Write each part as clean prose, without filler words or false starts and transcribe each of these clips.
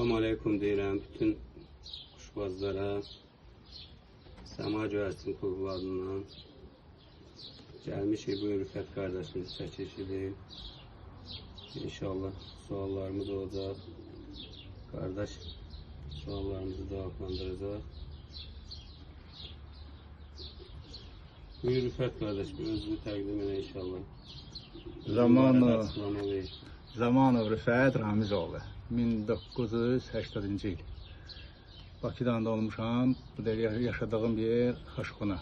Salam aleyküm deyirəm bütün kuşbazlara, Səma Göyərçin klublarından. Gəlmişik bu Rüfət qardaşımız çəkişidir. İnşallah suallarımız olacaq. Qardaş suallarımızı cevaplandıracaq. Buyur Rüfət qardaş, bir özünü təqdim edə inşallah. Zamanov Rüfət Ramizoğlu. 1980-ci il. Bakıdan da olmuşam. Bu da yaşadığım bir yer Xaşxuna.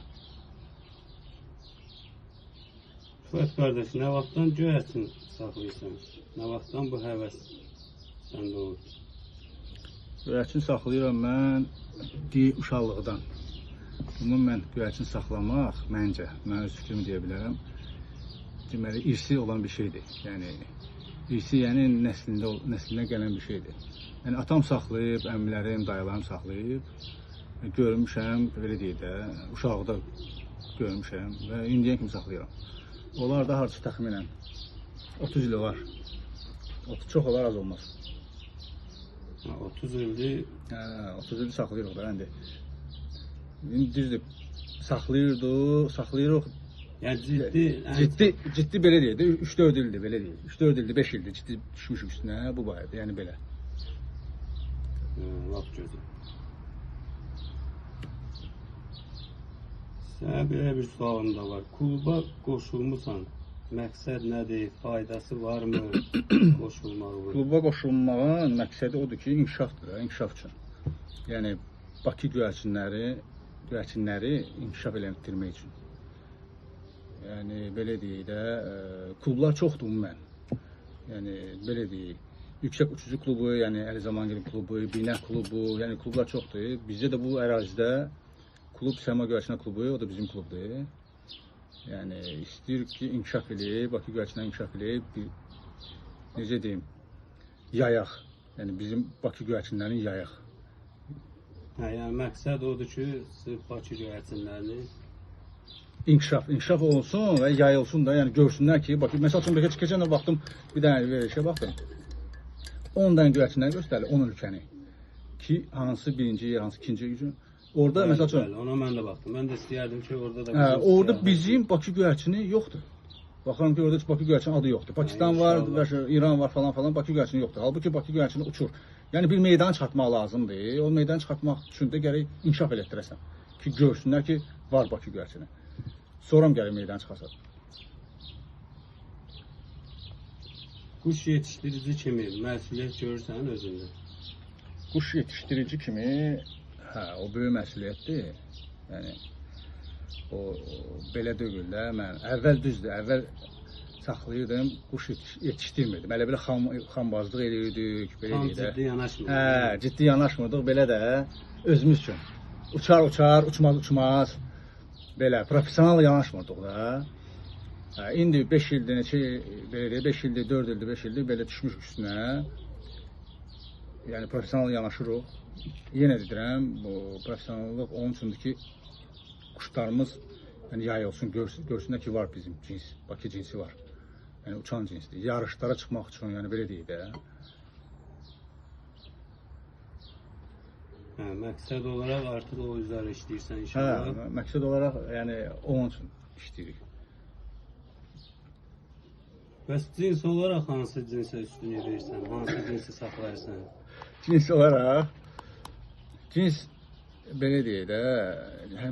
Rüfət qardaş, nə vaxtdan göyərçin saxlayırsan? Nə vaxtdan bu həvəs səndə olur? Göyərçin saxlayıram mən uşaqlıqdan. Bunu mən göyərçin saxlamaq məncə, mən öz fikrimi deyə bilərəm. Deməli, irsi olan bir şeydir. Yəni irsi, yəni nəslinə gələn bir şeydir. Yəni atam saxlayıb, əmilərim, dayılarım saxlayıb, görmüşəm, belə deyək də, uşaqda görmüşəm və indiyə kimi saxlayıram. Onlar da harcı təxminən 30 il var. Çox olar, az olmaz. 30 ildir. 30 il saxlayırıq da, indi. Düzdür, saxlayırıq. Yəni ciddi belə deyək də, 3-4 ildir, belə deyək. 3-4 ildir, 5 ildir ciddi düşmüşük üstünə, bu barədə, yəni belə. Laf gözü. Sənə belə bir sualım da var. Kluba qoşulmusan, məqsəd nədir, faydası varmı qoşulmağı? Kluba qoşulmağın məqsədi odur ki, inkişafdır, inkişaf üçün. Yəni, Bakı göyərçinləri inkişaf elətdirmək üçün. Yəni, belə deyək də, klublar çoxdur ümumən. Yəni, belə deyək, Yüksək Uçucu klubu, yəni Əli Zamangil klubu, Binə klubu, yəni klublar çoxdur. Bizdə də bu ərazidə klub Səma Göyərçinlər klubu, o da bizim klubdur. Yəni, istəyir ki, inkişaf eləyib, Bakı göyərçinlər inkişaf eləyib, necə deyim, yayaq. Yəni, bizim Bakı göyərçinlərini yayaq. Yəni, məqsəd odur ki, sırf Bakı göyərçinlərini İnkişaf olsun və yayılsın da, yəni görsünlər ki, Bakı, məsəl üçün, keçən də baxdım, bir dənə verişə baxdım. 10 dənə göyərçinlər göstərilir, 10 ölkəni. Ki, hansı birinci yer, hansı ikinci yer. Orada, məsəl üçün... Ona mən də baxdım. Mən də istəyərdim ki, orada da... Orada bizim Bakı göyərçini yoxdur. Baxıram ki, orada Bakı göyərçinin adı yoxdur. Pakistan var, İran var falan, Bakı göyərçini yoxdur. Halbuki Bakı göyərçini uçur. Yəni, bir meydan çıxartmaq lazımdır. O meydan çıxartmaq üçün də gərək inkişaf elətdirəsən. Ki, görsünlər ki, var Bakı göyərçini. Sonra gəlir meydan çıxasın. Quş yetişdirici kimi məsuliyyət görürsən özündə? Quş yetişdirici kimi, o böyük məsuliyyətdir. Yəni, o belə deyil də, mən əvvəl düzdür, əvvəl saxlayırdım, quş yetişdirmirdim. Elə belə xambazlıq eləyirdik, belə deyək də. Ciddi yanaşmırdıq. Ciddi yanaşmırdıq, belə də özümüz üçün. Uçar, uçmaz. Belə, profesional yanaşmırdıq da. İndi 5 ildir, neçə, belə deyək, 5 ildir, 4 ildir, 5 ildir, belə düşmüş üstünə. Yəni, profesional yanaşırıq. Yenə deyirəm, bu profesionallıq onun üçündür ki, quşlarımız yayılsın, görsünlər ki, var bizim cins, Bakı cinsi var. Yəni, uçan cinsdir. Yarışlara çıxmaq üçün, yəni belə deyək də. Məqsəd olaraq artıq o üzrə işləyirsən inşallah. Məqsəd olaraq, yəni, onun üçün işləyirik. Bəs cins olaraq hansı cinsə üstünlük verirsən, hansı cinsi saxlayırsan? Cins olaraq, cins belə deyək də,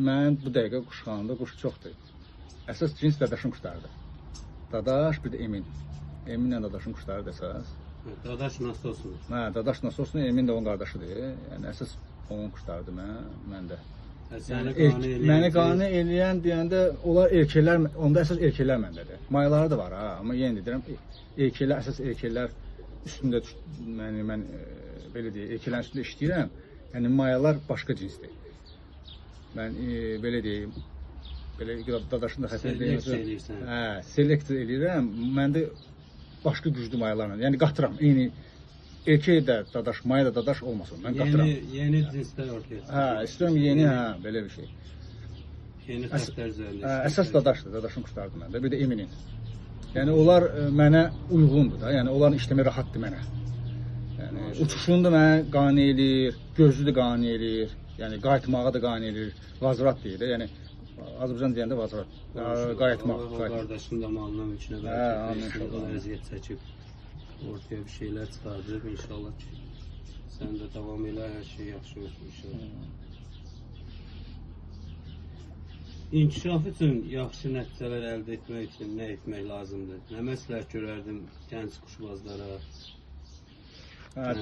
mən bu dəqiqə quşxanada quş çoxdur. Əsas cins dadaşın quşlarıdır. Dadaş, bir də Emin. Eminlə dadaşın quşlarıdır əsas. Dadaş Nasos'un. Dadaş Nasos'un, Emin də onun qardaşıdır. Yəni, əsas onun quşlarıdır məndə. Məni qane eləyən deyəndə, onlar erkəklər, onda əsas erkəklər məndədir. Mayaları da var ha, amma yenə deyirəm, əsas erkəklər üstündə, mən belə deyək, erkəklərin üstündə işləyirəm, yəni mayalar başqa cinsdir. Mən belə deyim, belə dadaşın da xəsəl deyim, seleksiya eləyirəm, məndə başqa güclü mayalarla, yəni qatıram, eyni erkək də dadaş, maya da dadaş olmasın, mən qatıram. Yeni cinslər ortaya çıxır. İstəyirəm yeni, belə bir şey. Yeni xəstlər üzərində. Əsas dadaşdır, dadaşın quşlardır məndə, bir də Eminin. Yəni onlar mənə uyğundur da, yəni onların işləmə rahatdır mənə. Yəni Yəni uçuşunu da mənə qane eləyir, gözü də qane eləyir. Yəni qayıtmağa da qane eləyir. Vazirat deyir də, yəni Azərbaycan deyəndə vazirat. Qayıtmaq. Qardaşın da malına mülkünə bərəkət, əziyyət çəkib ortaya bir şeylər çıxardıb inşallah ki, sən də davam elə, hər şey yaxşı olsun inşallah. İnkişaf üçün yaxşı nəticələr əldə etmək üçün nə etmək lazımdır? Nə məsləhət görərdim gənc quşbazlara?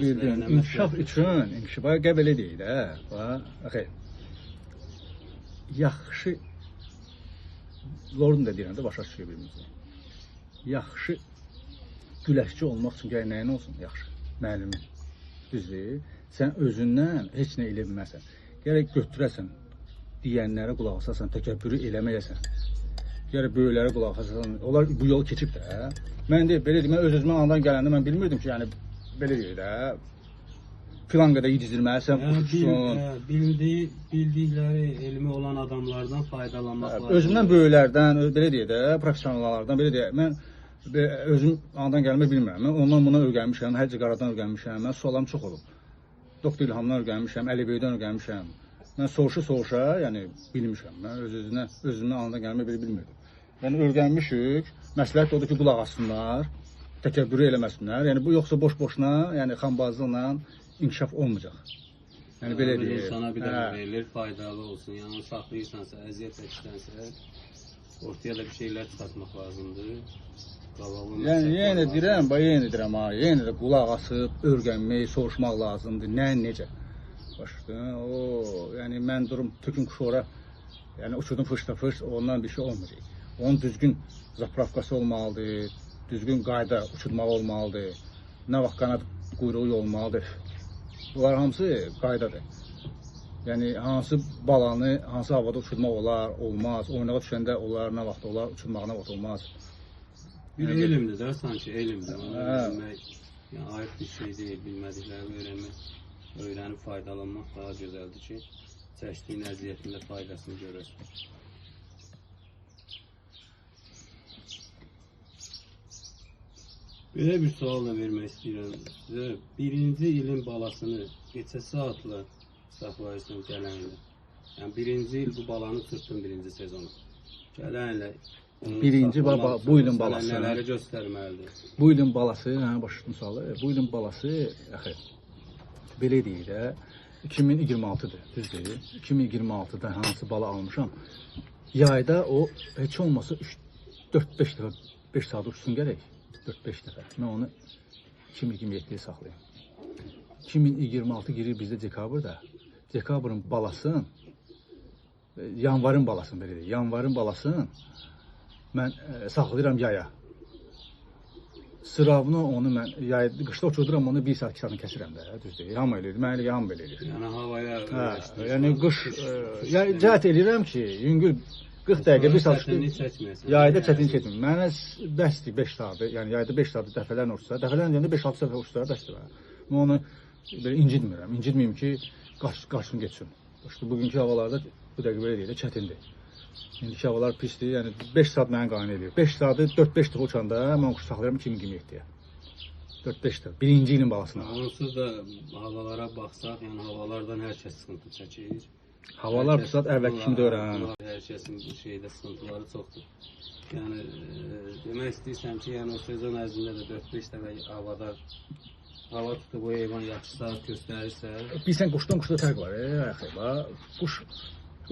Bildim, inkişaf üçün, inkişafa qəbələ deyil də. Yaxşı, Lordun da deyirəm də, başa düşür birimizdə. Yaxşı güləşçi olmaq üçün gəlir nəyin olsun? Yaxşı, müəllimin. Düzdür? Sən özündən heç nə elə bilməsən. Gərək götürəsən, deyənlərə qulaq asasan, təkəbbürü eləməyəsən. Gərək böyüklərə qulaq asasan. Onlar bu yolu keçib də. Mən deyib, belə deyim, mən öz-özümə andan gələndə mən bilmirdim ki, yəni belə deyir də. Filan qədər yedizdirməlisən, uçuşsun. Bildikləri, elmi olan adamlardan faydalanmaq lazım. Özümdən böyüklərdən, belə deyir də, professionallardan, belə deyir. Mən özüm andan gəlmək bilmirəm. Mən ondan buna öyrənmişəm, Həcc Qaradan öyrənmişəm. Mən suallarım çox olub. Doktor İlhamdan öyrənmişəm, Əli Beydən öyrənmişəm. Mən soruşa, yəni bilmişəm. Mən özümdən andan gəlmək belə bilmirdim. Yəni öyrənmişik. Məsləhət odur ki, qulaq assınlar, təkəbbürü eləməsinlər. Yəni bu yoxsa boş-boşuna, yəni xambazlıqla inkişaf olmayacaq. Yəni belə deyir. Sana bir də verilir, faydalı olsun. Yəni onu saxlayırsansa, əziyyət çəkirsə, ortaya da bir şeylər çıxartmaq lazımdır. Yəni yenə deyirəm, yenə də qulaq asıb, öyrənmək, soruşmaq lazımdır. Nə, necə? Başladın, yəni mən durum tökün kuşu ora, yəni uçurdum fışda-fış, ondan bir şey olmayacaq. Onun düzgün zapravkası olmalıdır, düzgün qayda uçurmaq olmalıdır, nə vaxt qanad quyruğu olmalıdır. Bunlar hamısı qaydadır. Yəni hansı balanı, hansı havada uçurmaq olar, olmaz, oynağa düşəndə olar, nə vaxt olar, uçurmaq nə vaxt olmaz. Bir elmdir də, sanki elmdir. Onu öyrənmək, yəni aid bir şey deyil, bilmədiklərini öyrənmək. Öyrənib faydalanmaq daha gözəldir ki, çəkdiyin əziyyətin də faydasını görəsən. Belə bir sual da vermək istəyirəm sizə. Birinci ilin balasını neçə saatla saxlayırsan gələn ilə? Yəni birinci il bu balanı tutdun birinci sezonu. Gələn ilə birinci bu ilin balası. Nələri göstərməlidir? Bu ilin balası, başladın sualı. Bu ilin balası, belə deyir də, 2026-dır, düzdür. 2026-da hansı bala almışam, yayda o heç olmasa 4-5 dəfə 5 saat uçsun gərək. 4-5 dəfə. Mən onu 2027-yə saxlayayım. 2026 girir bizdə dekabrda. Dekabrın balasın, yanvarın balasını belə deyir. Yanvarın balasını mən saxlayıram yaya. Sıravını onu mən qışda uçurduram, onu 1 saat 2 saatını kəsirəm də, düzdür. Hamı eləyir, mən elə hamı belə eləyir. Yəni havaya öyrəşdir. Yəni qış, yəni cəhət eləyirəm ki, yüngül 40 dəqiqə 1 saat yayda çətin çəkmir. Mənə bəsdir 5 saatı, yəni yayda 5 saatı dəfələrlə uçsa, dəfələrlə deyəndə 5-6 dəfə uçsa bəsdir. Mən onu belə incitməyim ki, qaçsın getsin. İşte bugünkü havalarda bu dəqiqə belə deyil, çətindir. İndiki havalar pisdir, yəni 5 saat mənə qane edir. 5 saatı 4-5 dəfə uçanda mən quş saxlayıram 2027-yə. 4-5 dəfə, birinci ilin balasına. Onsuz da havalara baxsaq, yəni havalardan hər kəs sıxıntı çəkir. Havalar bu saat əvvəlki kimi deyirəm. Hər kəsin bu şeydə sıxıntıları çoxdur. Yəni demək istəyirəm ki, yəni o sezon ərzində də 4-5 dəfə hava tutub o heyvan yaxşı saat göstərirsə... Bilsən, quşdan quşda fərq var, quş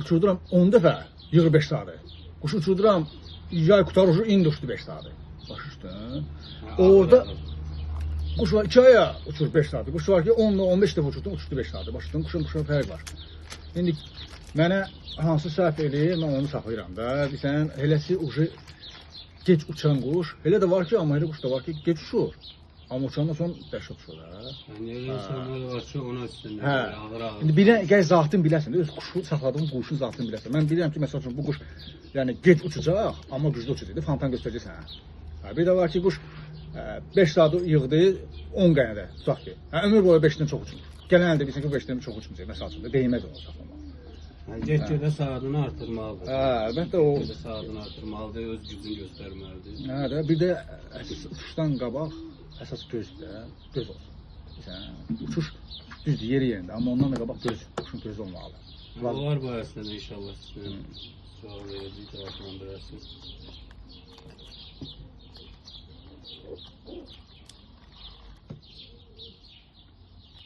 uçurduram 10 dəfə, yığır 5 saatı. Quş uçurduram, yay qutarıcı indi uçdu 5 saatı. Başışdın. Orada quş var 2 aya uçur 5 saatı. Quş var ki 10-15 dəfə uçurdun, uçdu 5 saatı. Başışdın, quşun fərq var. İndi mənə hansı səhv eləyir, mən onu saxlayıram da. Bilsən, eləsi ucu gec uçan quş, elə də var ki, amma elə quş da var ki, gec uçur. Amma uçandan sonra dəhşət uçur da. Yəni elə insanlar var ki, ona üstündə ağır-ağır. İndi gəl zatını biləsən, öz quşu saxladığın quşun zatını biləsən. Mən bilirəm ki, məsəl üçün bu quş yəni gec uçacaq, amma güclü uçacaq. Fantan göstərəcəksən. Bir də var ki, quş 5 saat yığdı 10 qənədə, tutaq ki. Ömür boyu 5-dən çox uçmur. Gələn əldə bilsən ki, 5-dən çox uçmayacaq, məsəl üçün. Deyməz onu saxlamaq. Get-gedə saatını artırmalıdır. Əlbəttə o saatını artırmalıdır, öz gücünü göstərməlidir. Bir də uçuşdan qabaq əsas gözdür, göz olsun. Uçuş düzdür, yeri yerində, amma ondan da qabaq göz, quşun gözü olmalı. Var bu əslində inşallah sizin sual verici cavablandırasınız.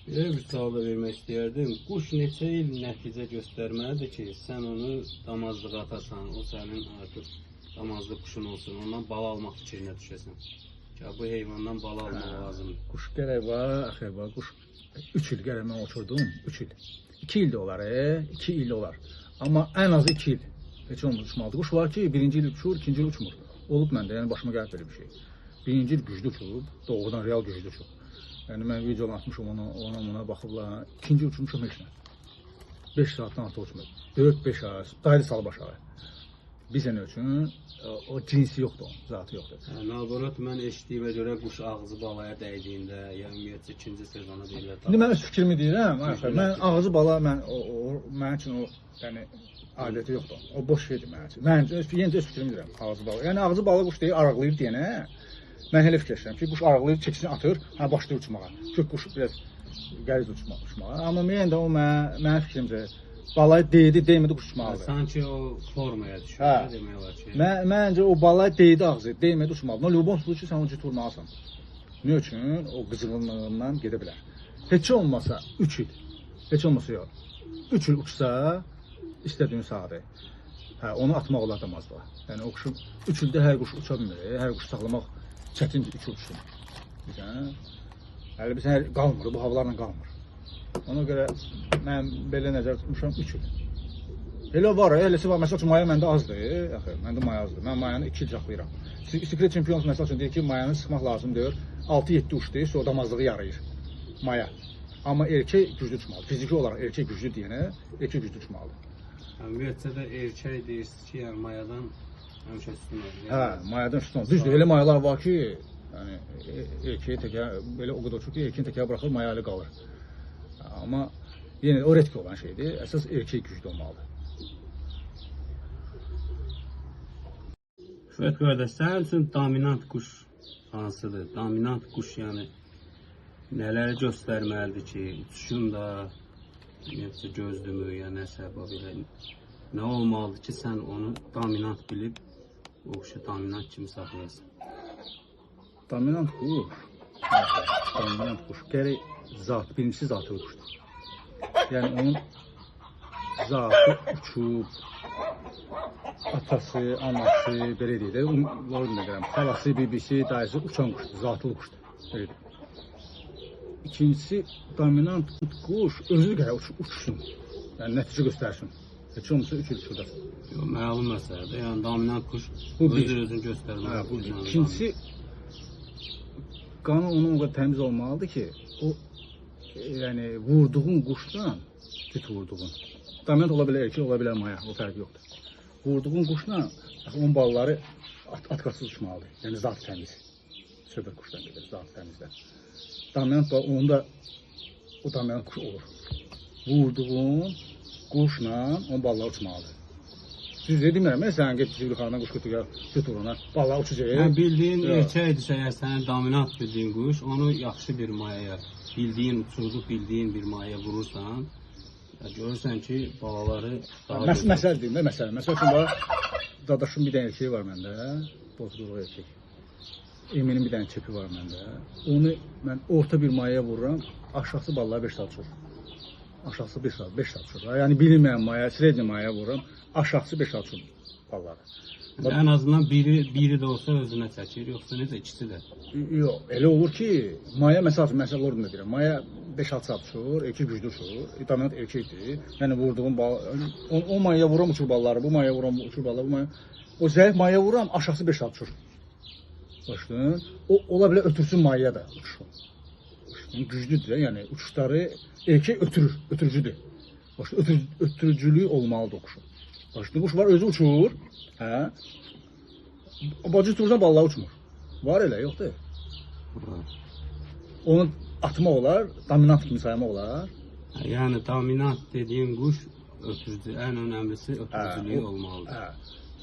Belə bir sual da vermək istəyərdim. Quş neçə il nəticə göstərməlidir ki, sən onu damazlığa atasan, o sənin artıq damazlı quşun olsun, ondan bala almaq fikrinə düşəsən. Ya bu heyvandan bala almaq lazımdır. Quş gərək var, axı var, quş 3 il gərək mən uçurdum, 3 il. 2 il də olar, 2 il olar. Amma ən azı 2 il. Heç olmaz uçmalıdır. Quş var ki, birinci il uçur, ikinci il uçmur. Olub məndə, yəni başıma gəlib belə bir şey. Birinci il güclü uçub, doğrudan real güclü uçub. Yəni mən video atmışım ona baxıblar. İkinci uçmuşum heç nə. 5 saatdan artıq uçmadı. 4-5 ay, daylı salı başağı. Bir sənə üçün o cinsi yoxdur, zatı yoxdur. Naborat mən eşitdiyimə görə quş ağzı balaya dəydiyində, ya ümumiyyətcə ikinci sezona deyirlər. İndi mən öz fikrimi deyirəm, mən ağzı bala mənim üçün o yəni adəti yoxdur. O boş şeydir mənim üçün. Mənim üçün öz fikrimi deyirəm, ağzı bala. Yəni ağzı bala quş deyir, arıqlayır deyənə. Mən elə fikirləşirəm ki, quş arıqlayır, çəkisini atır, başlayır uçmağa. Çünki quş biraz qəriz uçmağa. Amma mən də o mənim fikrimcə balayı deydi, demədi quş uçmalıdır. Sanki o formaya düşür, demək olar ki. Məncə o balayı deydi ağzı, demədi uçmalıdır. Lübon tutur ki, sən o cüt vurmalısan. Nə üçün? O qızğınlığından gedə bilər. Heç olmasa 3 il, heç olmasa yox. 3 il uçsa, istədiyin saatı. Onu atmaq olar damazda. Yəni o quşun 3 ildə hər quş uça bilmir, hər quş saxlamaq çətindir 3 il uçsun. Hələ biz qalmır, bu havalarla qalmır. Ona görə mən belə nəzər tutmuşam 3 il. Elə var, eləsi var. Məsəl üçün maya məndə azdır. Məndə maya azdır. Mən mayanı 2 il saxlayıram. Secret Champions məsəl üçün deyir ki, mayanı sıxmaq lazımdır. 6-7 uçdur, sonra damazlığı yarayır. Maya. Amma erkək güclü uçmalıdır. Fiziki olaraq erkək güclü deyənə, erkək güclü uçmalıdır. Ümumiyyətcə də erkək deyirsiniz ki, yəni mayadan həmişə üstün olur. Mayadan üstün olur. Düzdür, elə mayalar var ki, yəni erkeği təkə belə o qədər çox ki, erkeğin təkə buraxır, maya ilə qalır. Amma yenə o retki olan şeydir. Əsas erkək güclü olmalıdır. Şöhrət qardaş, sənin üçün dominant quş hansıdır? Dominant quş yəni nələri göstərməlidir ki, uçuşunda gözdürmü, ya nəsə belə nə olmalıdır ki, sən onu dominant bilib o quşu dominant kimi saxlayasan? Dominant quş gərək birincisi zatlı quşdur. Yəni onun zatı uçub, atası, anası, belə deyil, xalası, bibisi, dayısı uçan quşdur, zatlı quşdur. İkincisi, dominant quş özü gərək uçsun, yəni nəticə göstərsin. Heç olmasa 3 il uçurdasın. Məlum məsələdir, yəni dominant quş özünü göstərməlidir. İkincisi, qanı onun o qədər təmiz olmalıdır ki, o yəni vurduğun quşdan, cüt vurduğun, dominant ola bilər erkək, ola bilər maya, o fərqi yoxdur. Vurduğun quşla onun balaları atqasız uçmalıdır, yəni zat təmiz. Söhbət quşdan gedir, zat təmizdən. Dominant var, onda o dominant quş olur. Vurduğun quşla onun balaları uçmalıdır. Düz demirəm, mən sənin get Zivlixandan quş götürür, götür ona, balaları uçacaq. Bildiyin erkəkdirsə, əgər sənin dominant bildiyin quş, onu yaxşı bir mayaya, bildiyin uçurduq, bildiyin bir mayaya vurursan, görürsən ki, balaları daha gözəl. Məsəl deyim də, məsəl üçün, dadaşım bir dənə erkeği var məndə, bozqurluq erkek. Eminin bir dənə çepi var məndə. Onu mən orta bir mayaya vururam, aşağısı balaları 5 saat uçur. Aşağısı 5 saat uçur. Yəni bilinməyən maya, sredni mayaya vururam, aşağısı 5 saat uçur balaları. Ən azından biri də olsa özünə çəkir, yoxsa necə ikisi də? Yox, elə olur ki, maya məsəl orada deyirəm, maya 5-6 saat uçur, erkek güclü uçur, dominant erkekdir. Yəni vurduğum o mayaya vuram uçur balaları, bu mayaya vuram uçur balaları, bu mayaya... O zəif mayaya vuram, aşağısı 5 saat uçur. Başlayın, o ola bilər ötürsün mayaya da uçur. Güclüdür, yəni uçuşları erkek ötürücüdür. Ötürücülüyü olmalıdır o quşun. Başlayın, quş var, özü uçur, hə? Bacı uçursan balaları uçmur. Var elə, yoxdur. Onu atmaq olar, dominant kimi saymaq olar. Yəni dominant dediyin quş ötürücü, ən önəmlisi ötürücülüyü olmalıdır.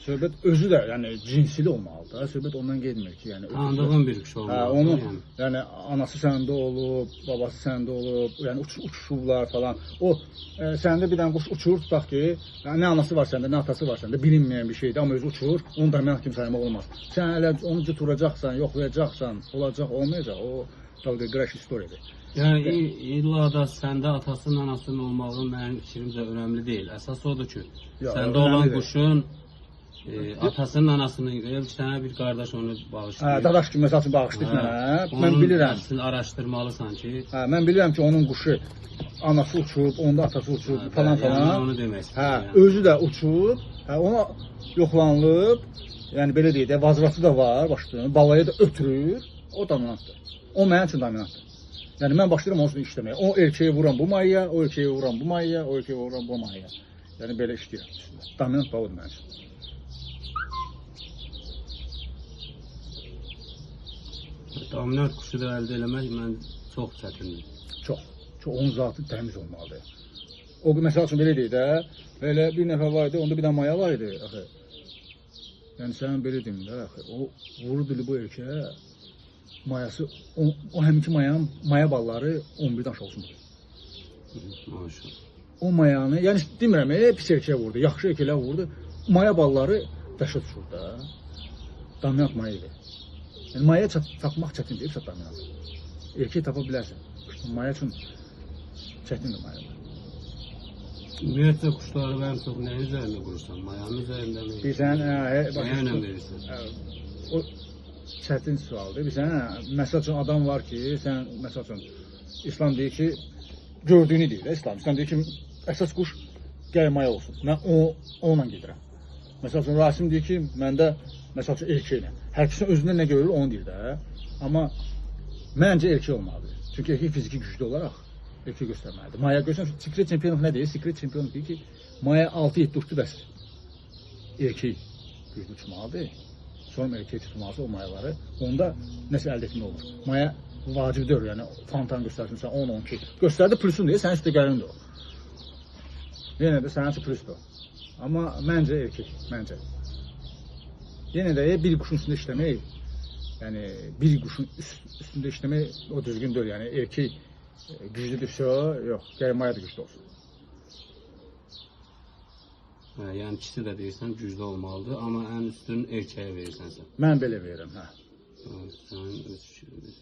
söhbət özü də yəni cinsili olmalıdır. Söhbət ondan getmir ki, yəni Tanıdığın bir kişi olmalı. Onu yəni anası səndə olub, babası səndə olub, yəni uçuşublar falan. O səndə bir dənə quş uçur, tutaq ki, yəni nə anası var səndə, nə atası var səndə, bilinməyən bir şeydir, amma özü uçur, onu da mən kim saymaq olmaz. Sən elə onu tuturacaqsan, yoxlayacaqsan, olacaq, olmayacaq, o dalga qıraş istoriyadır. Yəni illa da səndə atasının, anasının olmağı mənim fikrimcə önəmli deyil. Əsas odur ki, səndə olan quşun atasının, anasının, sənə bir qardaş onu bağışlayır. Dadaş kimi məsəl üçün bağışlayır mənə. Mən bilirəm. Sən araşdırmalısan ki. Mən bilirəm ki, onun quşu anası uçub, onda atası uçub falan falan. Yəni onu demək istəyirəm. Özü də uçub, ona yoxlanılıb, yəni belə deyək də, vazratı da var, başlayır, balaya da ötürür, o dominantdır. O mənim üçün dominantdır. Yəni mən başlayıram onun üçün işləməyə. O erkeği vuran bu mayaya, o erkeği vuran bu mayaya, o erkeği vuran bu mayaya. Yəni belə işləyirəm. Dominant balıdır mənim üçün. Dominant quşu da əldə eləmək mən çox çətindir. Çox. Onun zatı təmiz olmalıdır. O məsəl üçün belə deyək də, belə bir nəfər var idi, onda bir dənə maya var idi. Axı. Yəni sən belə deyim də, axı, o vurdu bu erkeğe. Mayası, o həminki maya balları 11-dən aşağı olsun. Maşallah. O mayanı, yəni demirəm, pis erkeğe vurdu, yaxşı erkeklər vurdu. Maya balları daşa düşür da. Dominant maya idi. Yəni maya tapmaq çətindir, hepsi dominant. Erkek tapa bilərsən. Maya üçün çətindir mayalar. Ümumiyyətlə quşları mən çox nəyin üzərində qurursan? Mayanın üzərində mi? Bilsən, Maya önəm verirsən. O çətin sualdır. Bilsən, məsəl üçün adam var ki, sən məsəl üçün İslam deyir ki, gördüyünü deyir İslam. İslam deyir ki, əsas quş gəl maya olsun. Mən onunla gedirəm. Məsəl üçün Rasim deyir ki, məndə məsəl üçün erkəklə. Hər kəsin özündə nə görür, onu deyir də. Amma məncə erkək olmalıdır. Çünki erkək fiziki güclü olaraq erkək göstərməlidir. Maya göstərmək, Secret Championluq nə deyir? Secret Championluq deyir ki, maya 6-7 uçdu bəsdir. Erkək güclü uçmalıdır. Sonra erkək tutulması o mayaları, onda nəsə əldə etmək olur. Maya vacibdir, yəni fantan göstərsin, 10-12 göstərdi, pülsün deyə, sənin üstə gəlindir o. Yenə də sənin üçün pülsdür o. Amma məncə erkək, məncə. Yenə də bir quşun üstündə işləmək, yəni bir quşun üstündə işləmək o düzgün deyil, yəni erkək güclüdürsə, yox, gəl maya da güclü olsun. Yəni ikisi də deyirsən güclü olmalıdır, amma ən üstün erkəyə verirsən sən. Mən belə verirəm, hə. Sənin öz fikrindir.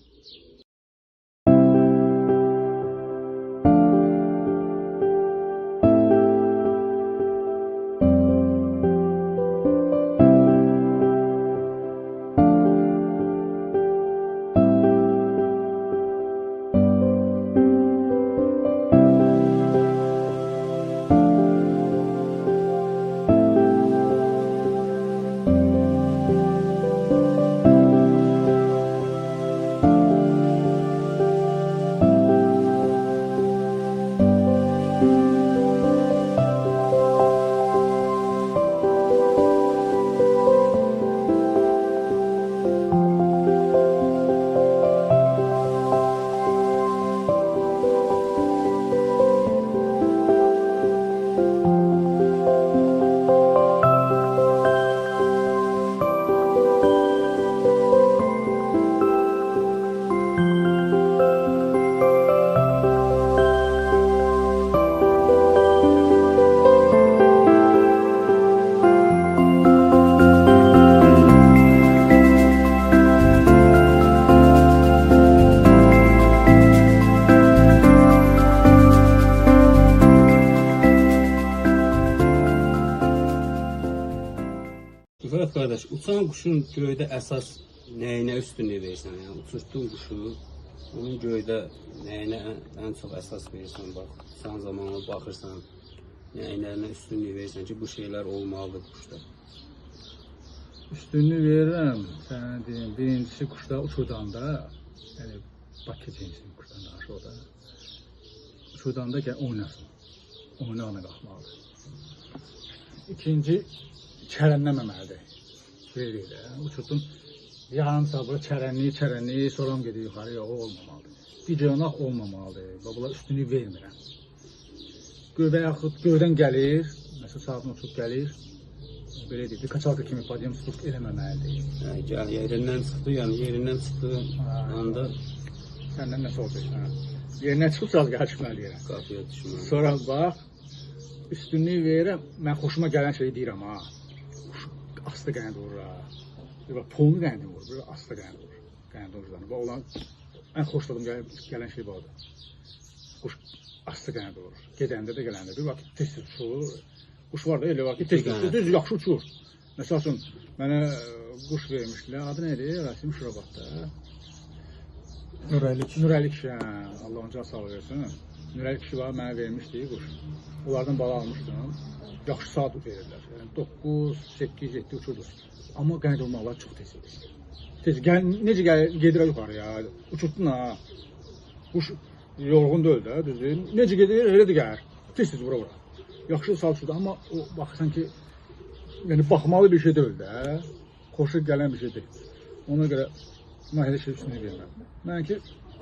Rüfət qardaş, uçan quşun göydə əsas nəyinə üstünlük verirsən? Yəni uçurtduğun quşu, onun göydə nəyinə ən çox əsas verirsən? Bax, uçan zamanı baxırsan, nəyinə üstünlük verirsən ki, bu şeylər olmalıdır quşda? Üstünlük verirəm, sənə deyim, birincisi quşda uçurdanda, yəni Bakı cinsinin quşdan danışıq o da, uçurdanda gəl oynasın, oynaqla qalxmalıdır. İkinci, çərənləməməlidir. Belə də, uçurdun, yarım sabırı çərənliyi, sonra mı gedir yuxarı, yox, o olmamalıdır. Digərnaq olmamalıdır, bunlar üstünlük vermirəm. Və yaxud göydən gəlir, məsələn, saatın uçub gəlir, belə deyək, kaçalka kimi podium sport eləməməlidir. Yəni gəl yerindən çıxdı, yəni yerindən çıxdığı anda Səndən nəsə olacaq? Hə. Yerindən çıxıb caz gəlişməliyəm. qapıya düşmür. Sonra bax, üstünlüyü verirəm, mən xoşuma gələn şeyi deyirəm ha. Quş asta qənd vurur ha. Bax, ponu qənd vurur, asta qənd vurur. Qənd vurur. Bax, olan ən xoşladığım gələn şey budur. Quş asta qənd vurur. Gedəndə də gələndə bir vaxt tez-tez uçur. Quş var da elə var ki, tez-tez düz yaxşı uçur. Məsəl üçün, mənə quş vermişdilər. Adı nə idi? Rasim Şurabatda. Nurəli kişi, Allah onca sağ versin. Nurəli kişi var, mənə vermişdi quş. Onlardan bala almışdım. Yaxşı saat verirlər. Yəni 9, 8, 7 uçurdur. Amma qənd olmalar çox tez idi. Necə gedir yuxarıya, uçurtdun ha. Quş yorğun deyil də, düzdür. Necə gedir, elə də gəlir. Tez-tez vura. Yaxşı saat uçurdu, amma o baxırsan ki, yəni baxmalı bir şey deyil də. Xoşu gələn bir şey deyil. Ona görə mən elə şey üstünü verməm. Mən ki,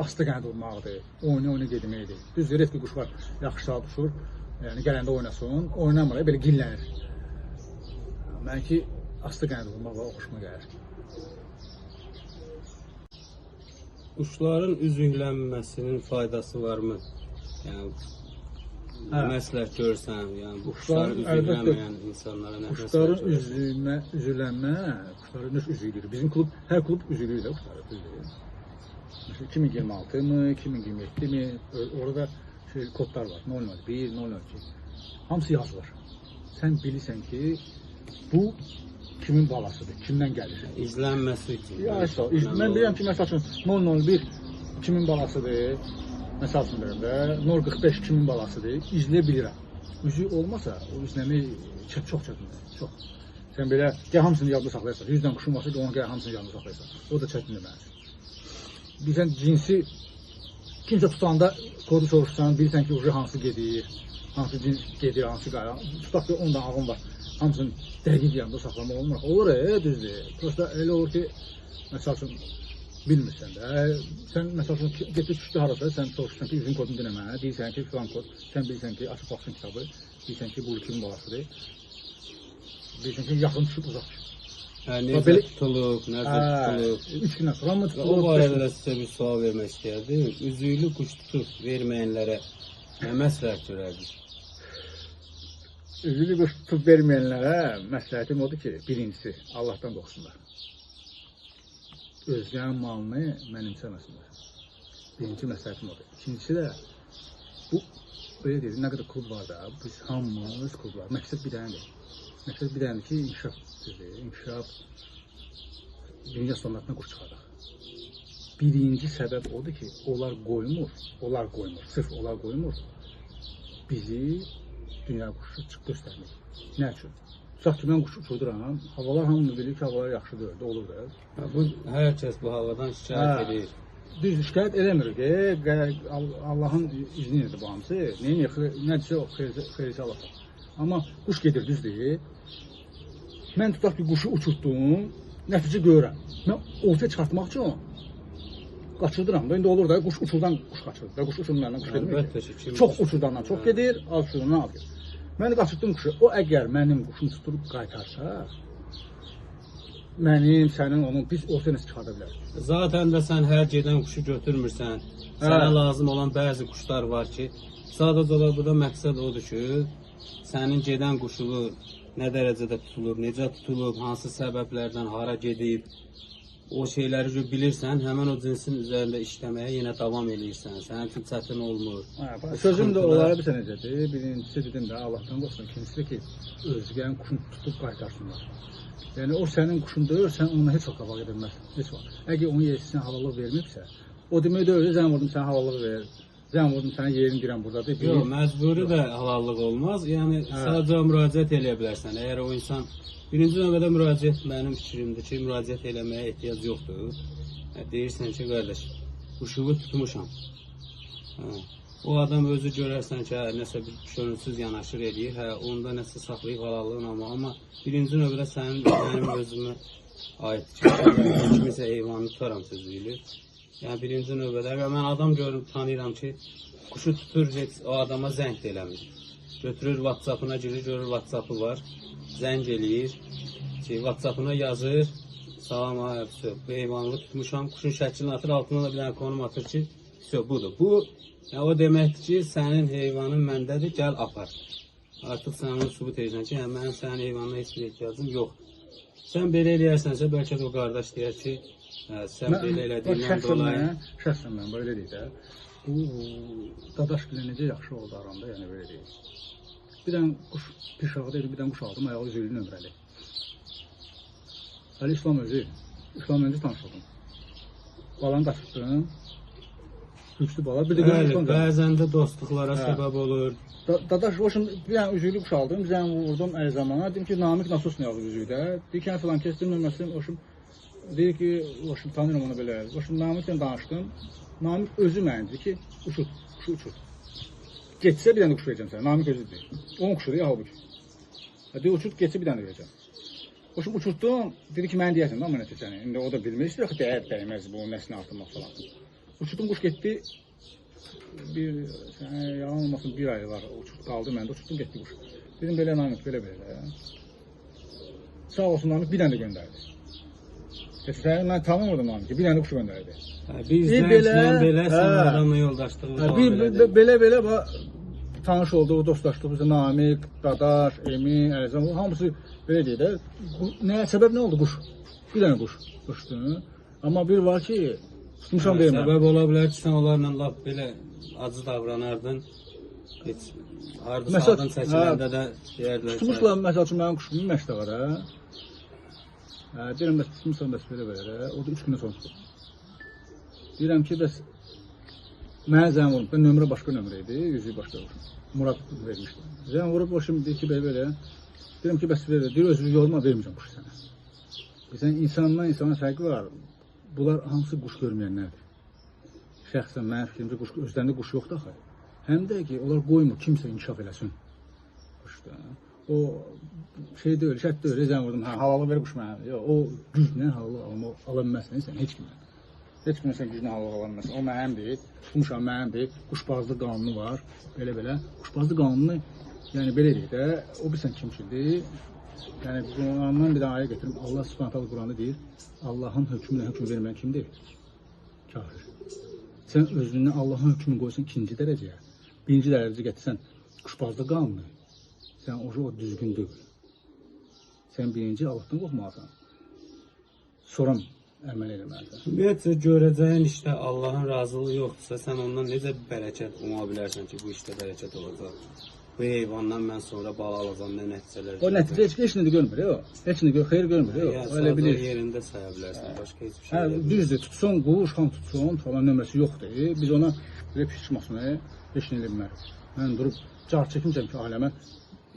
asta qənd olmaqdır, oyna gedməkdir. Düzdür, etki quş var, yaxşı saat uçur, yəni gələndə oynasın, oynamır, belə gillənir. Mən ki, asta qənd olmaq var, xoşuma gəlir. Quşların üzüklənməsinin faydası varmı? Yəni məsləhət görsən, yəni bu quşların üzüklənməyən insanlara nə məsləhət görsən? Quşların üzülənmə, quşların öz üzüklüdür. Bizim klub, hər klub üzüklüdür də quşları, düzdür. Mesela 2026 mı, 2027 mi, orada kodlar var. 001, 002. Hamısı yazılır. Sən bilirsən ki, bu kimin balasıdır, kimdən gəlir? İzlənməsi üçün. Mən bilirəm ki, məsəl üçün 001 kimin balasıdır, məsəl üçün də 045 kimin balasıdır, izləyə bilirəm. Üzük olmasa, o izləmək çox çətindir, çox. Sən belə, gəl hamısını yadda saxlayırsan, 100-dən quşun varsa, onu gəl hamısını yadda saxlayırsan. O da çətindir mənim üçün. Bilirsən, cinsi kimsə tutanda kodu soruşsan, bilirsən ki, ucu hansı gedir, hansı cins gedir, hansı qayra. Tutaq ki, ondan ağın var, hamısını dəqiq yanında saxlamaq olmur. Olur, düzdür. Prosta elə olur ki, məsəl üçün, bilmirsən də. Sən, məsəl üçün, getib düşdü harasa, sən soruşsan ki, üzün kodunu dinəmə, deyirsən ki, filan kod, sən bilirsən ki, açıq baxsın kitabı, bilirsən ki, bu kimin balasıdır. Bilirsən ki, yaxın düşüb, uzaq düşüb. Necə tutulub, necə tutulub. 3 gündən sonra mı tutulub? O barədə də sizə bir sual vermək istəyərdim. Üzüklü quş tutub verməyənlərə nə məsləhət görərdiniz? Üzüklü quş tutub verməyənlərə məsləhətim odur ki, birincisi, Allahdan qorxsunlar. Özgənin malını mənimsəməsinlər. Birinci məsləhətim odur. İkincisi də, bu, belə deyil, nə qədər klub var da, biz hamımız klub var. Məqsəd bir dənədir. Məqsəd bir dənədir ki, inkişaf dünya standartına quş çıxaraq. Birinci səbəb odur ki, onlar qoymur, sırf onlar qoymur, bizi dünya quşu göstərmək. Nə üçün? Tutaq ki, mən quş uçurduram, havalar hamını bilir ki, havalar yaxşı deyil, olur da. Hər kəs bu havadan şikayət edir. Düz şikayət eləmir ki, Allahın izni idi bu hamısı, nədirsə o xeyirsə Allahdan. Amma quş gedir, düzdür. Mən tutaq ki, quşu uçurtdum, nəticə görürəm. Mən ortaya çıxartmaq üçün qaçırdıram da, indi olur da, quş uçurdan quş qaçırır da, quş uçurdandan quş gedir. Çox uçurdandan çox gedir, az uçurdandan az gedir. Mən qaçırdım quşu, o əgər mənim quşum tuturup qaytarsa, mənim, sənin, onun, biz ortaya nəsə çıxarda bilərik. Zaten də sən hər gedən quşu götürmürsən, sənə lazım olan bəzi quşlar var ki, sadəcə olaraq burada məqsəd odur ki, sənin gedən quşulu nə dərəcədə tutulub, necə tutulub, hansı səbəblərdən hara gedib, o şeyləri bilirsən, həmən o cinsin üzərində işləməyə yenə davam edirsən, sənin üçün çətin olmur. Sözüm də onlara bir sənəcədir, birincisi dedim də Allahdan qorxsun, ikincisi ki, özgənin quşunu tutub qaytarsınlar. Yəni o sənin quşun deyil, sən onunla heç vaxt qabaq edilməz, heç vaxt. Əgər onun yerisi sən havalıq verməyibsə, o demək deyil, zən vurdum sən havalıq ver. Zən vurdum, sənin yerin girən buradadır. Yox, məcburi də halallıq olmaz. Yəni, sadəcə müraciət eləyə bilərsən. Əgər o insan, birinci növbədə müraciət mənim fikrimdir ki, müraciət eləməyə ehtiyac yoxdur. Deyirsən ki, qardaş, quşumu tutmuşam. O adam özü görərsən ki, nəsə bir şönülsüz yanaşır edir, onda nəsə saxlayıb halallığını almaq. Amma birinci növbədə mənim özümə aid ki, kimisə heyvanı tutaram sözüyle. Yəni birinci növbədə mən adam görüb tanıyıram ki, quşu tutur, o adama zəng də eləmir. götürür WhatsApp-ına girir, görür WhatsApp-ı var. Zəng eləyir. WhatsApp-ına yazır. Salam ayıbsı. Bu heyvanlı tutmuşam. Kuşun şəklini atır, altına da bir dənə konum atır ki, budur. Bu o deməkdir ki, sənin heyvanın məndədir, gəl apar. Artıq sən onu sübut edəcəksən ki, mənim sənin heyvanına heç bir ehtiyacım yox. Sən belə eləyərsənsə, bəlkə də o qardaş deyər ki, sən belə elədiyindən dolayı. Şəxsən mən belə deyək də. Bu dadaş bilə necə yaxşı oldu aramda, yəni belə deyək. Bir dənə quş pişağı dedi, bir dənə quş aldım, ayağı üzüylü nömrəli. Əli İslam özü, İslam öncə tanışıldım. Balanı qaçırdım, güclü bala. Bir də bəzən də dostluqlara səbəb olur. Dadaş, o şimdi bir dənə üzüylü quş aldım, bir dənə vurdum əl zamana. Dedim ki, Namik Nasos nə yazır üzüydə? Deyir ki, filan kesdim, nömrəsini, o şimdi deyir ki, o şimdi tanıyorum onu belə. O şimdi Namiklə danışdım. Namik özü mənimdir ki, uçur, quşu uçur. Geçsə bir dənə quş verəcəm sənə, Namik özü deyir. 10 quşudur ya, halbuki. Deyir, uçur, geçsə bir dənə verəcəm. O şimdi uçurtdum, dedi ki, mən deyəsən, amma nə səni. İndi o da bilmək istəyir, axı dəyər, dəyməz bu, nəslini artırmaq falan. Uçurtdum, quş getdi, yalan olmasın, bir ay var, uçurt qaldı məndə, uçurtdum, getdi quş. Dedim, belə Namik, belə. Sağ olsun Namik, bir dənə də göndərdi. Mən tanımırdım Namik'i, bir dənə quş göndərdi. Bizdən belə sən adamla yoldaşlığımız Belə, tanış oldu, dostlaşdıq, Namik, Dadaş, Emin, Əlizan, hamısı belə deyək də. Səbəb nə oldu quş? Bir dənə quşdu. Amma bir var ki, tutmuşam verməm. Səbəb ola bilər ki, sən onlarla laf belə acı davranardın. Heç hardasa adın çəkiləndə də deyərdilər. Tutmuşlar, məsəl üçün, mənim quşumu məşdəqara. Deyirəm, bəs tutmuşsan, bəs belə. O da 3 gündən sonra tutub. Deyirəm ki, bəs mənə zəng vurub, nömrə başqa nömrə idi, yüzüyü başqa vurub. Murad vermişdi. Zəng vurub, o şimdi deyir ki, belə. Deyirəm ki, bəs belə, deyir, özünü yorma, verməyəcəm quşu sənə. Sən insandan insana fərqi var. Bunlar hamısı quş görməyənlərdir. Şəxsən mənim fikrimcə özlərində quş yoxdur axı. Həm də ki, onlar qoymur, kimsə inkişaf eləsin. Quşda. O şey deyil, şərt deyil, zəng vurdum, halalı ver quş mənə. Yox, o güclə halalı ala bilməzsən, sən heç kimlə. Heç kimlə sən güclə halalı ala bilməzsən. O mənimdir, tutmuşam mənimdir, quşbazlıq qanunu var, belə. Quşbazlıq qanunu, yəni belə deyək də, o bilsən kim kimdir. Yəni, Qurandan bir də ayə gətirim, Allah Subhanahu Quranda deyir, Allahın hökmünə hökm verməyən kimdir? Kafir. Sən özündən Allahın hökmünü qoysan ikinci dərəcəyə, birinci dərəcə gətirsən quşbazlıq qanunu, sən o düzgün deyil. Sən birinci Allahdan qorxmalısan, sonra əməl eləməlisən. Ümumiyyətlə, görəcəyin işdə Allahın razılığı yoxdursa, sən ondan necə bərəkət umma bilərsən ki, bu işdə bərəkət olacaq? Bu heyvandan mən sonra bala alacam, nə nəticələr? O nəticə heç nə də görmür, heç nə xeyir görmür, elə bilir. Yerində saya bilərsən, başqa heç bir şey yoxdur. Düzdür, tutsun, quş, xam tutsun, falan nömrəsi yoxdur. Biz ona belə pis çıxmasını heç nə elə bilmərik. Mən durub car çəkmişəm ki, aləmə,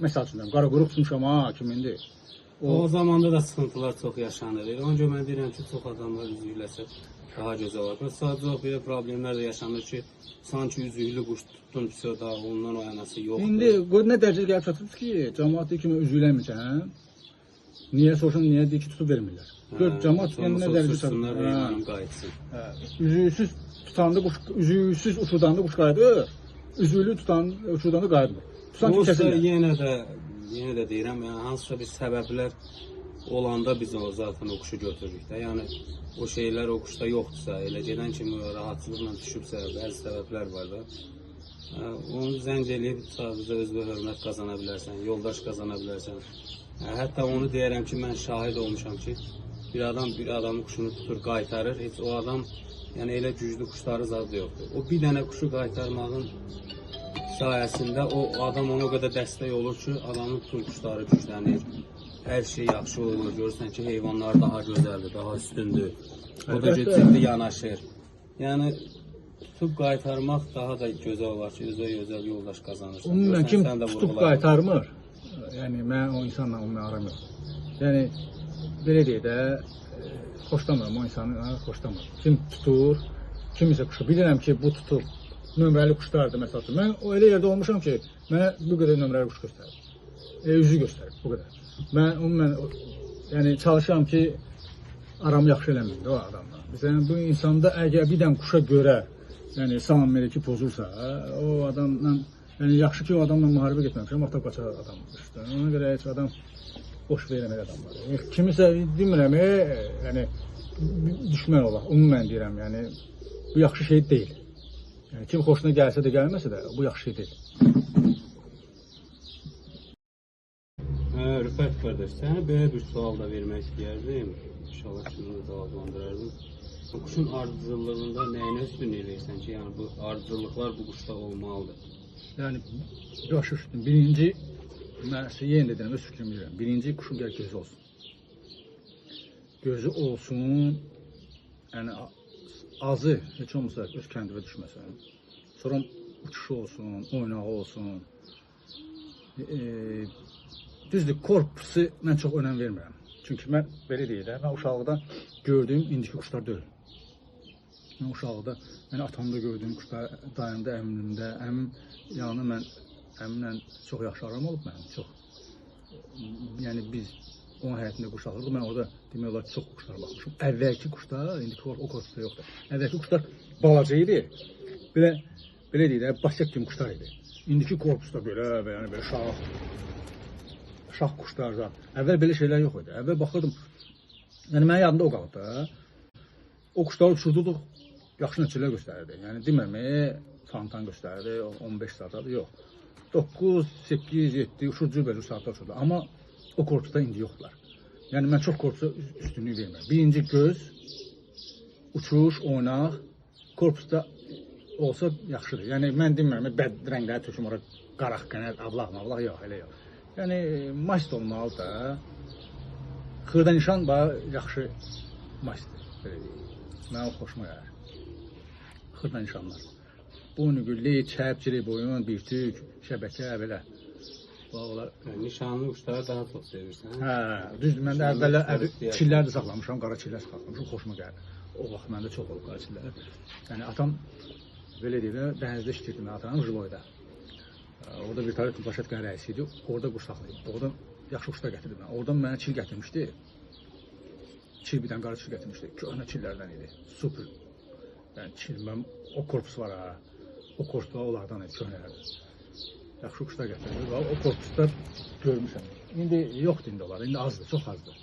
məsəl üçün, qara quruq tutmuşam, kimindir? O zamanda da sıxıntılar çox yaşanır. Ona görə mən deyirəm ki, çox adamlar üzükləsə daha gözəl olur. Sadəcə o belə problemlər də yaşanır ki, sanki üzüklü quş tutdun, da ondan o yanası yoxdur. İndi nə dərəcəyə gəlib çatırız ki, cəmaat deyir ki, mən üzükləməyəcəm. Niyə soruşan, niyə deyir ki, tutub vermirlər. Gör, cəmaat nə dərəcəyə çatırır. Üzüksüz uçurdanda quş qayıdır, üzüklü uçurdanda qayıdır. Olsa yenə də deyirəm, hansısa bir səbəblər olanda biz o zaten o quşu götürürük də. Yəni o şeylər o quşda yoxdursa, elə gedən kimi rahatçılıqla düşübsə, bəzi səbəblər var da. Onu zəng eləyib sadəcə özünə hörmət qazana bilərsən, yoldaş qazana bilərsən. Hətta onu deyərəm ki, mən şahid olmuşam ki, bir adam bir adamın quşunu tutur, qaytarır. Heç o adam, yəni elə güclü quşları zad yoxdur. O bir dənə quşu qaytarmağın sayəsində o adam ona o qədər dəstək olur ki, adamın bütün quşları güclənir. Hər şey yaxşı olur, görürsən ki, heyvanlar daha gözəldir, daha üstündür. O da ciddi yanaşır. Yəni, tutub qaytarmaq daha da gözəl olar ki, özəl yoldaş qazanırsan. Ümumən kim tutub qaytarmır, yəni mən o insanla onunla aram yox. Yəni, belə deyək də, xoşlamıram o insanı, xoşlamıram. Kim tutur, kimisə quşu, bilirəm ki, bu tutub, nömrəli quşlardır məsəl üçün. Mən elə yerdə olmuşam ki, mənə bu qədər nömrəli quş göstərir. Üzü göstərir, bu qədər. Mən yəni çalışıram ki, aramı yaxşı eləməyim də o adamla. Məsələn, bu insanda əgər bir dənə quşa görə, yəni salam ki pozursa, o adamla Yəni yaxşı ki o adamla müharibə getməmişəm, atıb qaçar adammış. Ona görə heç adam boş verəmək adam var. Kimisə demirəm, yəni düşmən olar. Ümumən deyirəm, yəni bu yaxşı şey deyil. Yəni kim xoşuna gəlsə də gəlməsə də bu yaxşı şey deyil. Rüfət qardaş, sənə belə bir sual da vermək istəyərdim. İnşallah şunu da cavablandırardım. Quşun ardıcıllığında nəyinə üstünlük verirsən ki, yəni bu ardıcıllıqlar bu quşda olmalıdır? Yəni başı üstün. Birinci, mən yenə də deyirəm, öz fikrimi deyirəm. Birinci quşun gəl gözü olsun. Gözü olsun, yəni azı heç olmasa öz kəndivə düşməsin. Sonra uçuşu olsun, oynağı olsun. Düzdür, korpusu mən çox önəm vermirəm. Çünki mən belə deyirəm, mən uşaqlıqda gördüyüm indiki quşlar deyil. Mən uşaqlıqda, mən atamda gördüyüm quşlar, dayımda, əmimdə, əmim yanı mən əmimlə çox yaxşı aram olub mənim, çox. Yəni biz onun həyətində quş alırdıq, mən orada demək olar çox quşlara baxmışım. Əvvəlki quşlar, indiki o korpusda yoxdur. Əvvəlki quşlar balaca idi, belə deyirəm, basyak kimi quşlar idi. İndiki korpusda belə şah quşlardan. Əvvəl belə şeylər yox idi. Əvvəl baxırdım, yəni mənim yadımda o qalıb da. O quşları uçurduq, yaxşı nəticələr göstərirdi. Yəni demirəm, fantan göstərirdi, 15 saatda yox. 9, 8, 7 uçurucu belə saatlar uçurdu. Amma o korpusda indi yoxdular. Yəni mən çox korpusa üstünlük vermirəm. Birinci göz, uçuş, oynaq, korpusda olsa yaxşıdır. Yəni mən demirəm, bəd rəngləri töküm orada qaraq, qənət, ablaq, yox, elə yox. Yəni mast olmalı da. Xırda nişan yaxşı mastdır. Mənim xoşuma gəlir. Xırda nişanlar. Boynugülli, çəp, cirey boyun, bir tük, şəbəkə, belə. Nişanlı quşları daha çox sevirsən? Hə, düzdür. Mən də əvvəllər çillər də saxlamışam, qara çillər saxlamışam, xoşuma gəlir. O vaxt məndə çox olub qara çillər. Yəni atam, belə deyir, dənizdə işləyirdi mən atam, Jiloyda. Orada bir tarih Başat qən rəisi idi, orada quş saxlayıb. Oradan yaxşı quşlar gətirdi mən. Oradan mənə çil gətirmişdi. Çil bir dənə qara çil gətirmişdi. Köhnə çillərdən idi. Super. Yəni çil, mən o korpus var ha. O korpuslar onlardan idi, köhnələrdən. Yaxşı quşlar gətirdi. O korpuslar görmüşəm. İndi yoxdur indi onlar. İndi azdır, çox azdır.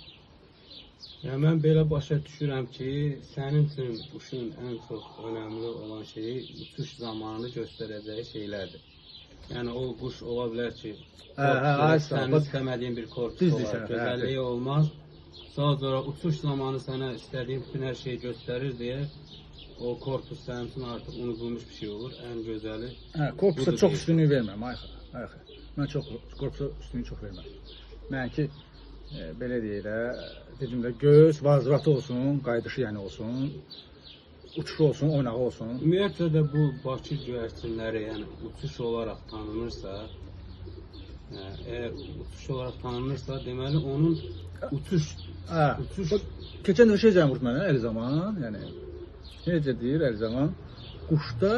Yəni mən belə başa düşürəm ki, sənin üçün quşun ən çox önəmli olan şeyi uçuş zamanı göstərəcəyi şeylərdir. Yəni o quş ola bilər ki, sənin istəmədiyin bir korpus olar, gözəlliyi olmaz. Sonra uçuş zamanı sənə istədiyin bütün hər şeyi göstərir deyə o korpus sənin üçün artıq unudulmuş bir şey olur. Ən gözəli. Korpusa çox üstünlük verməm, ayxı. Mən korpusa üstünlük çox verməm. Mənki belə deyirəm, dedimdə göz, vazıratı olsun, qayıdışı yəni olsun. Uçuş olsun, oynağı olsun. Ümumiyyətlə də bu Bakı göyərçinləri, yəni uçuş olaraq tanınırsa, əgər uçuş olaraq tanınırsa, deməli onun uçuş. Keçən də şey vurdu mənə Əlizaman, yəni necə deyir Əlizaman, quşda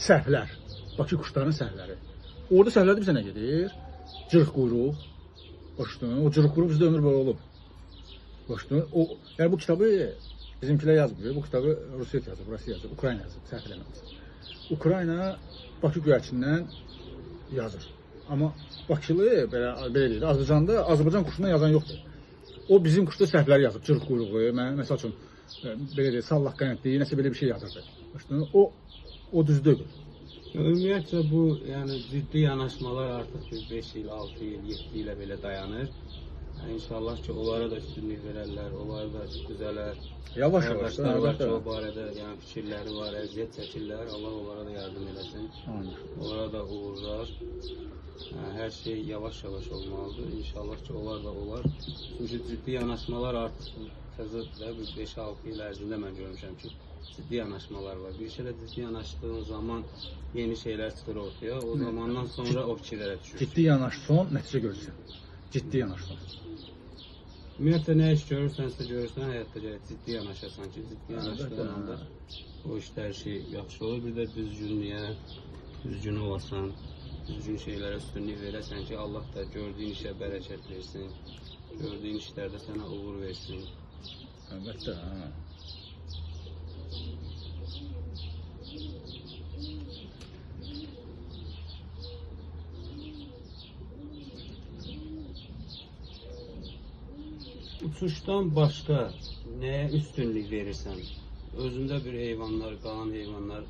səhvlər, Bakı quşlarının səhvləri. Orada səhvlərdə bizə nə gedir? Cırıq quyruq, başlayın. O cırıq quyruq bizdə ömür boyu olub. Başlayın. Yəni bu kitabı bizimkilər yazmıyor. Bu kitabı Rusiya yazıb, Ukrayna yazıb, səhv eləməmişəm. Ukrayna Bakı göyərçinindən yazır. Amma Bakılı belə deyir, Azərbaycan quşundan yazan yoxdur. O bizim quşda səhvlər yazıb, cırıq quyruqlu, məsəl üçün belə deyir, sallaq qənətli, nəsə belə bir şey yazırdı. O düz deyil. Ümumiyyətlə bu, yəni ciddi yanaşmalar artıq 5 il, 6 il, 7 ilə belə dayanır. İnşallah ki, onlara da üstünlük verərlər, onları da düzələr. Yavaş-yavaş da. Var ki, o barədə yəni fikirləri var, əziyyət çəkirlər. Allah onlara da yardım eləsin. Onlara da uğurlar. Hər şey yavaş-yavaş olmalıdır. İnşallah ki, onlar da olar. Çünki ciddi yanaşmalar artıq təzədə 5-6 il ərzində mən görmüşəm ki, ciddi yanaşmalar var. Bir şeylə ciddi yanaşdığın zaman yeni şeylər çıxır ortaya. O zamandan sonra o fikirlərə düşür. Ciddi yanaşsan, nəticə görürsən. Ciddi yanaşsan. Ümumiyyətlə nə iş görürsənsə görürsən, həyatda gərək ciddi yanaşasan ki, ciddi yanaşdığın anda o işdə hər şey yaxşı olur. Bir də düzgünlüyə, düzgün olasan, düzgün şeylərə üstünlük verəsən ki, Allah da gördüyün işə bərəkət versin, gördüyün işlərdə sənə uğur versin. Əlbəttə, Uçuşdan başqa nəyə üstünlük verirsən? Özündə bir heyvanlar, qalan heyvanlar,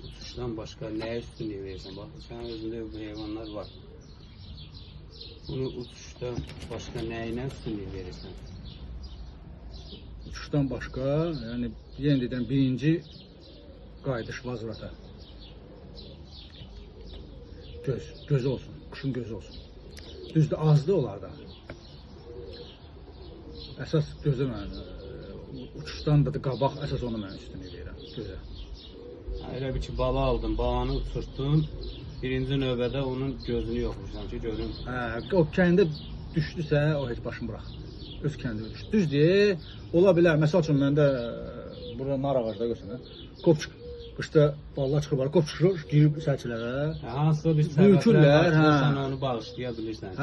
uçuşdan başqa nəyə üstünlük verirsən? Bax, sənin özündə bu heyvanlar var. Bunu uçuşda başqa nəyinə üstünlük verirsən? Uçuşdan başqa, yəni yenə deyirəm, birinci qayıdış vazvrata. Gözü olsun, quşun gözü olsun. Düzdür, azdır onlardan. Əsas gözü mən, uçuşdan da qabaq əsas onu mən üstünlük verirəm, gözə. Elə bir ki, bala aldın, balanı uçurtdun, birinci növbədə onun gözünü yoxmuşsan ki, görün. O kəndə düşdüsə, o heç başını burax. Öz kəndinə düşdü. Düzdür, ola bilər. Məsəl üçün, məndə burada nar ağacda görsənə, qopçuk, qışda balalar çıxır var, qopçuk girib sərçilərə. Hansısa bir səbəblər var, sən onu bağışlaya bilirsən.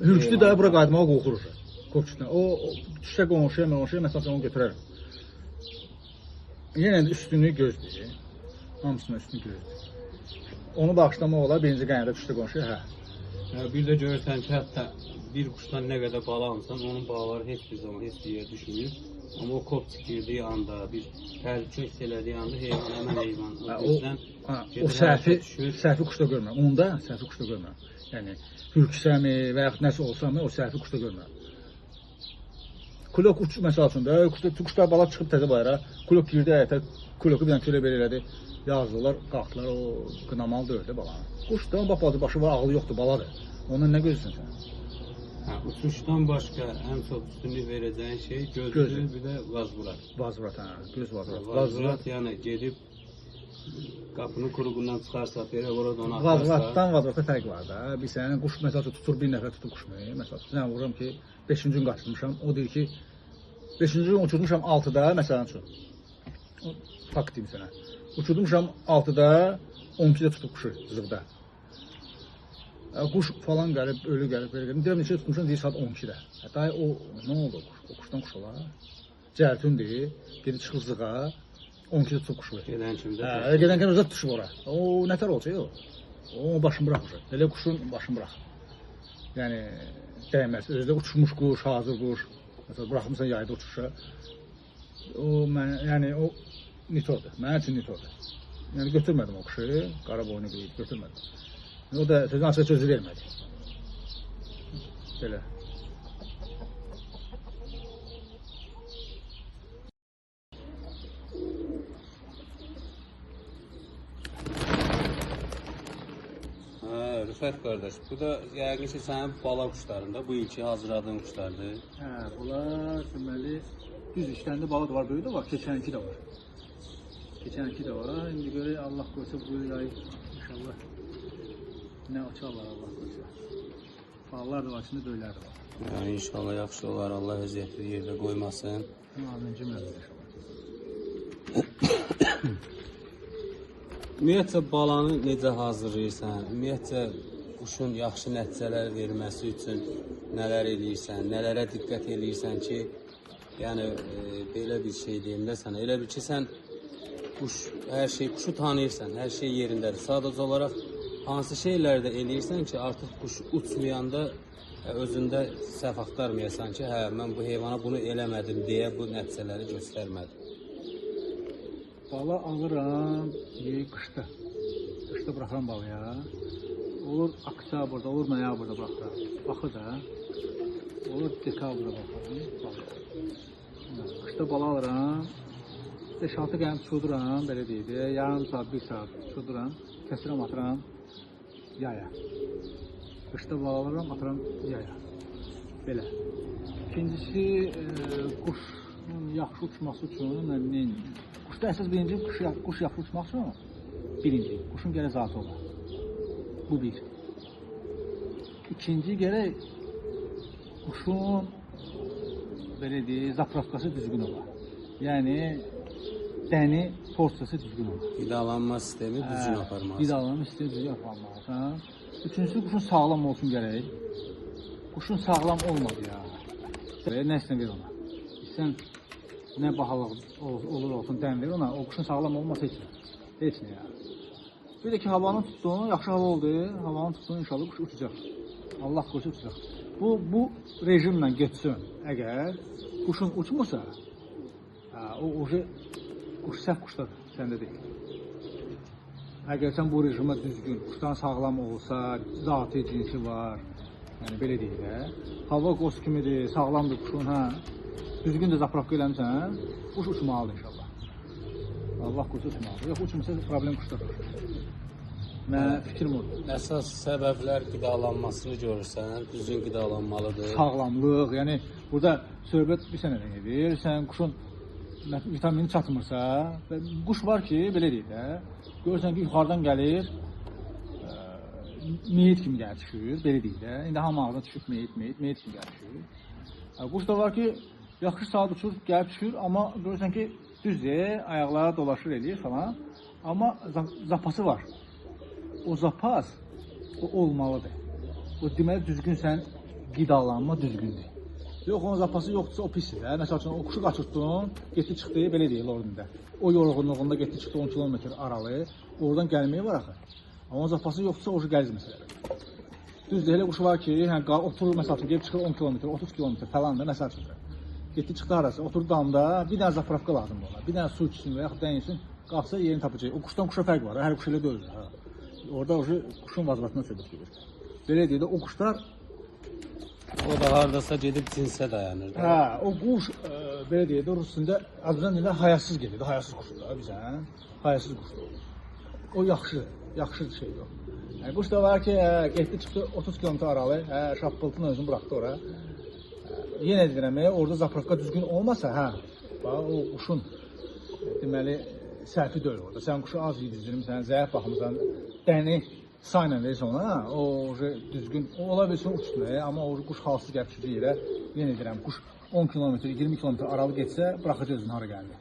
Hürkdü də bura qayıtmağa qorxurur. Qopçukdan. O düşsə qonşuya, məsəl üçün onu götürərəm. Yenə də üstünlük gözdür. Hamısının üstünlük gözdür. Onu bağışlamaq olar, birinci qaynada düşdü qonşuya, Bir də görürsən ki, hətta bir quşdan nə qədər bala alsan, onun balaları heç bir zaman heç bir yerə düşmür. Amma o qopçuk girdiyi anda, bir təhlükə hiss elədiyi anda heyvan, həmən heyvan. O səhvi quşda görmürəm. Onda səhvi quşda görmürəm. Yəni, hürksəmi və yaxud nəsə olsam, o səhvi quşda görmürəm. Kulok uç, məsəl üçün də, quşlar bala çıxıb təzə bayra, kulok girdi həyətə, kuloku bir dənə kölə belə elədi, yazdılar, qalxdılar, o qınamalı döyüldü balanı. Quş da, bax, başı var, ağlı yoxdur, baladır. Ondan nə gözlüsən sən? Uçuşdan başqa ən çox üstünlük verəcəyin şey gözdür, bir də vazvurat. Vazvurat, göz vazvurat. Vazvurat, yəni gedib qapının quruğundan çıxarsa, belə orada onu atarsa. Vazvuratdan vazvurata fərq var da. Bir sənin quş, məsəl üçün, tutur, bir nəfər tutur quşmu, məsəl üçün, mən vururum ki, 5-ci gün qaçırmışam, o deyir ki, 5-ci gün uçurmuşam 6-da, məsələn üçün, fakt deyim sənə, uçurmuşam 6-da, 12-də tutub quşu, zıvda. Quş falan gəlib, ölü gəlib, belə gəlib, deyirəm, neçə tutmuşam, deyir, saat 12-də. Dayı, o, nə oldu o quş? O quşdan quş olar. Cərtündür, gedib çıxır zığa, 12-də tutub quşu verir. Gedən kimdə? Gedən kimi özət düşüb ora. O, nətər olacaq o? O, başını bıraxır. Elə quşun başını bıraxır. Yəni, dəyməz. Özdə uçmuş quş, hazır quş. Məsələn, bıraxmışsan yayda uçuşa. O, yəni, o nitordur. Mənim üçün nitordur. Yəni, götürmədim o quşu, qara boynu qıyıb, götürmədim. O da sözün açıq sözü vermədi. Belə. Rüfət qardaş, bu da yəqin ki, sənin bala quşlarında, bu ilki hazırladığın quşlardır. Bunlar deməli, düz işlərində bala da var, böyük də var, keçənki də var. Keçənki də var. İndi görə Allah qoysa bu yay inşallah nə açarlar Allah qoysa. Balalar da var, içində böyüklər də var. Yəni inşallah yaxşı olar, Allah əziyyətli yerdə qoymasın. Amin cümləmiz inşallah. Ümumiyyətcə balanı necə hazırlayırsan? Ümumiyyətcə quşun yaxşı nəticələr verməsi üçün nələr eləyirsən, nələrə diqqət eləyirsən ki, yəni belə bir şey deyim də sənə. Elə bil ki, sən quşu tanıyırsan, hər şey yerindədir. Sadəcə olaraq hansı şeyləri də eləyirsən ki, artıq quş uçmayanda özündə səhv axtarmayasan ki, hə, mən bu heyvana bunu eləmədim deyə bu nəticələri göstərmədim. Bala alıram, qışda. Qışda bıraxıram balaya. Olur oktyabrda, olur noyabrda bıraxıram. Baxı da. Olur dekabrda baxıram balaya. Qışda bala alıram. 5-6 qəm çuduram, belə deyil. Yarım saat, 1 saat çuduram. Kəsirəm, atıram yaya. Qışda bala alıram, atıram yaya. Belə. İkincisi, quşun yaxşı uçması üçün mən neyim? Quşda əsas birinci, quş yaxşı uçmaq üçün birinci, quşun gərək zatı olar. Bu bir. İkinci, gərək quşun belə deyil, zapravkası düzgün olar. Yəni, dəni, porsiyası düzgün olar. Qidalanma sistemi düzgün aparmalısan. Qidalanma sistemi düzgün aparmalısan. Üçüncüsü, quşun sağlam olsun gərək. Quşun sağlam olmadı ya. Nə istəyən ver ona. İstəyən nə bahalıq olur olsun, dən ver ona. O quşun sağlam olmasa heç nə. Heç nə ya. Bir də ki, havanı tutdun, yaxşı hava oldu. Havanı tutdun, inşallah quş uçacaq. Allah qoysa uçacaq. Bu rejimlə getsin. Əgər quşun uçmursa, o quş səhv quşdadır, səndə deyil. Əgər sən bu rejimə düzgün, quşdan sağlam olsa, zati cinsi var, yəni belə deyil də. Hava qoz kimidir, sağlamdır quşun, hə. Düzgün də zapravka eləmişsən, quş uçmalıdır inşallah. Allah quş uçmalıdır. Yox, uçmursa problem quşdadır. Mən fikrim odur. Əsas səbəblər qidalanmasını görürsən, düzgün qidalanmalıdır. Sağlamlıq, yəni burada söhbət bir sənədən gedir. Sən quşun vitamini çatmırsa, quş var ki, belə deyil də. Görürsən ki, yuxarıdan gəlir, meyit kimi gəlir düşür, belə deyil də. İndi hamı ağzına düşüb meyit kimi gəlir düşür. Quş da var ki, yaxşı saat uçur, gəlib düşür, amma görürsən ki, düzdür, ayaqlara dolaşır eləyir falan. Amma zapası var. O zapas, o olmalıdır. O deməli düzgün sən qidalanma düzgündür. Yox, onun zapası yoxdursa o pisdir. Məsəl üçün, o quşu qaçırtdın, getdi çıxdı, belə deyil orada. O yorğunluğunda getdi çıxdı 10 kilometr aralı, oradan gəlməyi var axı. Amma zapası yoxdursa o gəliz məsələdir. Düzdür, elə quş var ki, oturur, məsəl üçün, gelib çıxır 10 kilometr, 30 kilometr falan da, məsəl üçün. Getdi çıxdı arası, oturdu damda, bir dənə zapravka lazımdır ona, bir dənə su içsin və yaxud dəyinsin, qalxsa yerini tapacaq. O quşdan quşa fərq var, hər quş elə deyil. Orada quşun vazbatına söhbət gedir. Belə deyil, o quşlar O da hardasa gedib cinsə dayanır. Hə, o quş belə deyək də rus dilində Azərbaycan dilində hayasız gedir, hayasız quşdur da bizən. Hayasız quşdur. O yaxşı şey yox. Yəni quş da var ki, getdi çıxdı 30 km aralı, şappıltını özünü buraxdı ora. Yenə deyirəm, orada zapravka düzgün olmasa, bax o quşun deməli səhvi deyil orada. Sən quşu az yedizdirmisən, zəif baxmısan, dəni sayla verirsən ona, o düzgün, ola bilsin uçdu, amma o quş halsız gəlib düşəcək yerə, yenə deyirəm, quş 10 km, 20 km aralı getsə, buraxacaq özünü hara gəldi.